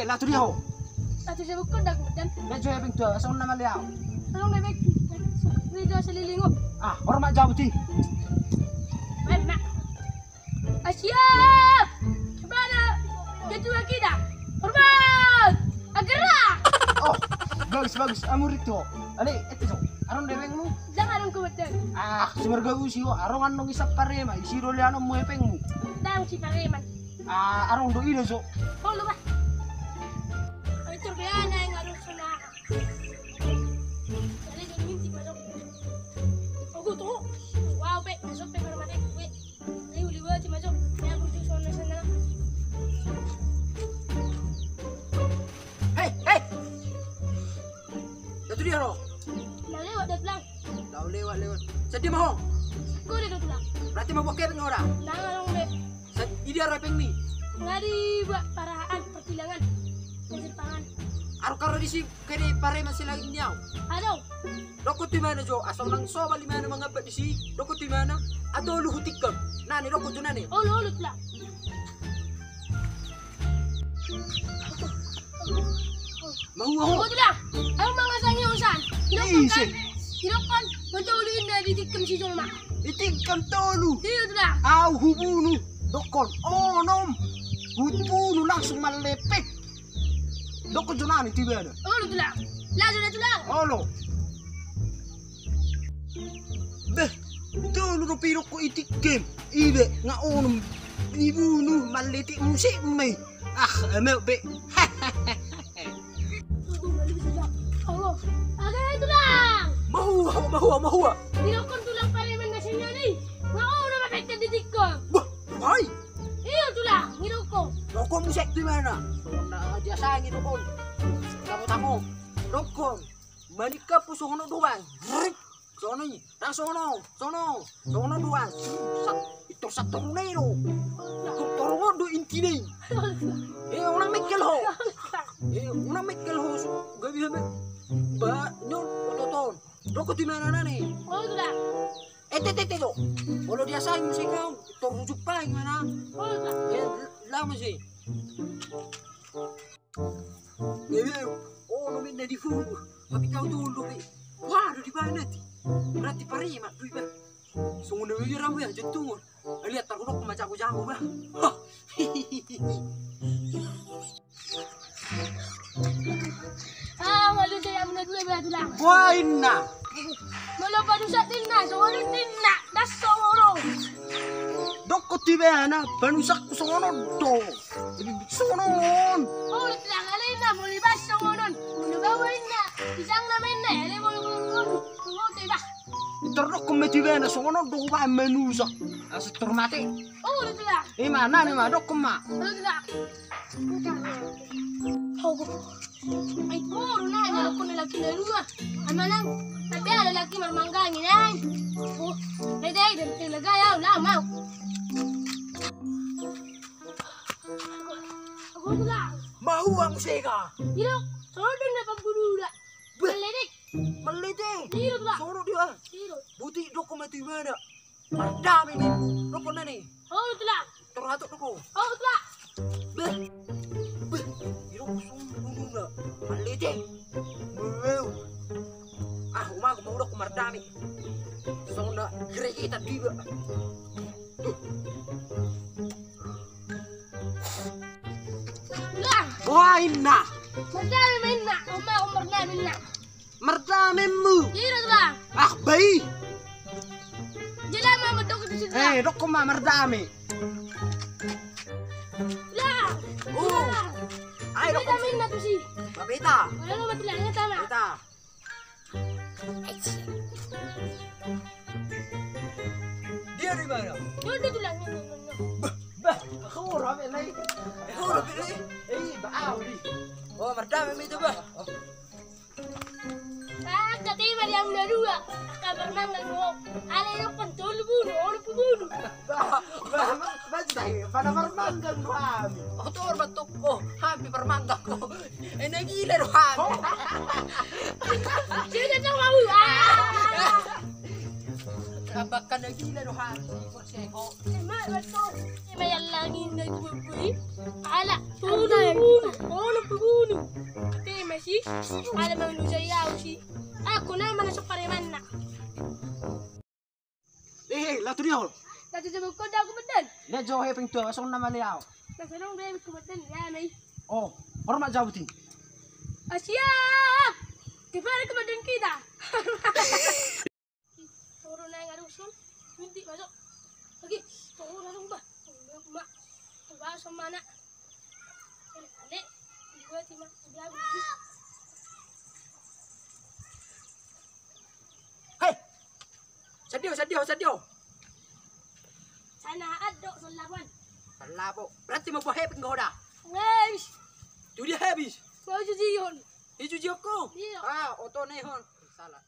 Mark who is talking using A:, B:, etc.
A: Latu dia ho.
B: Latu dia bukan dah kemudian.
A: Nak jual yang tua, asal nama dia.
B: Tolong dia baik. Video seliling oh.
A: Orang mak jauh ti.
B: Baik nak. Asia. Mana? Jatuh lagi dah. Hormat. Gerak.
A: Oh, bagus. Amur itu. Ali, itu so. Aron deweng mu.
B: Jangan aku betul.
A: Semerga usi ho. Aron anong isap parema. Isiro li anong mo epeng mu.
B: Dah si pareman.
A: Aron do ilo so.
B: Oh lupa. Itu biasa yang harus sana. Jadi jadi minti masuk. Aku tuh. Wow, pe masuk pe baru mati gue. Ayo uli gue cuma masuk. Ya aku tuh sana.
A: Hey. Latu dia ho.
B: Dah lewat dah pulang.
A: Dah lewat. Sedih mah ho.
B: Gue udah pulang.
A: Berarti mau pakai peng ora.
B: Jangan dong be.
A: Ini ada peng ni.
B: Ngadi buat parahan pertilangan. Pangan.
A: Karo di si kene pare masih lagi niaw.
B: Aduh.
A: Doko di mana jo? Asal nang so bali mana mangabet di si? Doko di mana? Atau lu hutikam? Nani doko tu nani?
B: Oh lu pula.
A: Mau
B: Oh tidak. Aku mangasangnya usan. Tidak kan. Bantu uliin dari tikam si Joma.
A: Itikam tolu.
B: Iya tidak.
A: Au hubunu. Dokon. Oh nom. Hubunu langsung malepek. Doko jonani tiba ada.
B: Oh lu tulang. Lah tulang.
A: Oh lo. Beh, tolu ropiro ko itik game. Ibe nga onum ibunu maleti musik mai. Emel be.
B: Allah. Agak tulang.
A: Mahu.
B: Tidak kan tulang pareman nasinya nih. Ngau udah mepet titik ko.
A: Wah, hai.
B: Iya tulang. Ngiroko.
A: Doko musik di mana? Dia sayang dokon. Kamu dokon. Manika pusono doang. Sono ni. Nang sono doang. Itu satu nero. Kau do inti ni. Orang mekel ho. Orang mekel ho. Gak bisa me. Ba, nyon ototon. Doko di mana nani?
B: Oh tulang.
A: Tete do. Kalau dia sayang musik kau, terujuk pa mana?
B: Oh tulang.
A: Lama sih. Oh, nomin na di fu. Tapi kau dulu, Bi. Wah, di mana ti? Berarti pari mak tuh, Ba. Sungguh dewi ramu ya jentung. Lihat teruduk macam aku jamu, Ba.
B: Malu saya muna dulu belah tulang.
A: Wah, inna.
B: Malu panusa tinna, soalnya tinna. Das soro.
A: Doko tiba na, panusak ko songonon do. Songonon.
B: Oh, tulang alay na, muli bas songonon. Muli gawin na. Isang namin na, alay muli tiba.
A: Terdok ko tiba na songonon do ba menusa. Asal termati.
B: Oh, tulang.
A: Mana ni ma dok ko ma.
B: Oh, tulang. Ay, puro na. Nalok ko na laki na luwa. Ama lang. Tapi ada laki marmanggangin ay. Oh, day, tilagay ako lamaw. Ako tulang.
A: Mahu ang musika.
B: Dilo, soro din na pagburula. Malidik.
A: Malite.
B: Dilo tulang.
A: Soro dia.
B: Dilo.
A: Buti doko mati mana. Dami ni. Doko na ni.
B: Oh, tulang.
A: Teratuk doko.
B: Oh, tulang.
A: Beh. Doko sungguh na. Malite. Mew. Umaga mau doko mardami. Sona gereja kita diba.
B: Tulang.
A: Wah, inna.
B: Mardami minna. Uma ako mardami minna.
A: Mardami mu.
B: Dilo tulang.
A: Bayi.
B: Jala mama doko di situ.
A: Doko ma mardami.
B: Tulang.
A: Oh. Ay, doko.
B: Mardami minna to si.
A: Babeta.
B: Wala naman tulangnya tama.
A: Babeta. Dia dari mana?
B: Jodoh tu lah.
A: Bah, aku orang ni. Orang ni. Bau ni. Oh, merdam ini tu bah.
B: Kata iman yang dua. Kabar mangga ko. Ala yung pantol buno, ano po buno.
A: Pada permanggang kami. Oh, tu orang batuk ko. Happy permanggang ko. Nagila kami.
B: Sino ka tawa mo?
A: Kabakan nagila kami. Ko.
B: Bato. May alangin na bubuy. Ala, buno, buno. Ano po buno. Kata iman si. Ala manusayaw si. Ako na mga supareman na.
A: Latu dia.
B: Dati sa bukod ako badan.
A: Dia jauh heping tu, asal nama liau.
B: Nasanong dahil ko badan. Yan ay.
A: Oh, hormat jauh tin.
B: Asyap! Kipara ka badan kita. Turo na yung aruson. Hindi, masok. Lagi, turo na lang ba? Ma, ba sa mana? Ale, iba ti ma, iba.
A: Hey! Sadio.
B: Sana addo sa laban.
A: Labo. Berarti mau heping kau dah.
B: Guys,
A: Tu dia habis.
B: mau jadi yon.
A: Itu Joko.
B: Iya.
A: Oto nih hon. Salah.